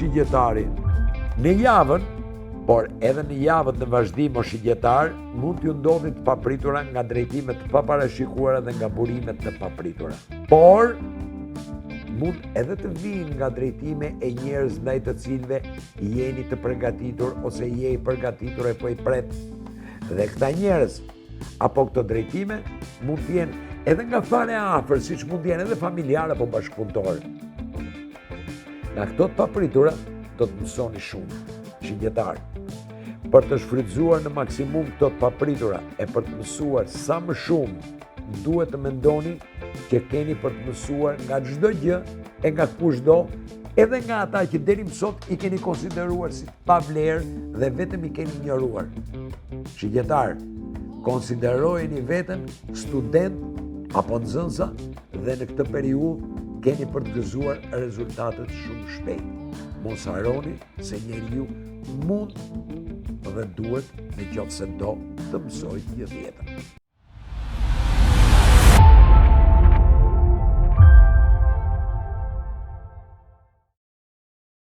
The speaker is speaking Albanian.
shigjetari. Në javën, por edhe në javët në vazhdim o shigjetar, mund t'ju ndodhin të papritura nga drejtimet të paparashikuara dhe nga burimet të papritura. Por, mund edhe të vinë nga drejtime e njerëz ndaj të cilëve jeni të përgatitur ose je i përgatitur e po i pret. Dhe këta njerëz, apo këto drejtime, mund t'jenë edhe nga fare afër, siç mund t'jenë edhe familjar apo bashkëpunëtor. Nga këto të papritura, do të mësoni shumë, shigjetar. Për të shfrytzuar në maksimum këto të papritura e për të mësuar sa më shumë, duhet të mendoni që keni për të mësuar nga çdo gjë e nga kushdo, edhe nga ata që deri më sot i keni konsideruar si pa vlerë dhe vetëm i keni injoruar. Shigjetar, konsiderojeni veten student apo nxënësa dhe në këtë periudhë keni për të gëzuar rezultatet shumë shpejt. Mos harroni se njeriu mund dhe duhet në qoftë se do të mësojë gjithë jetën.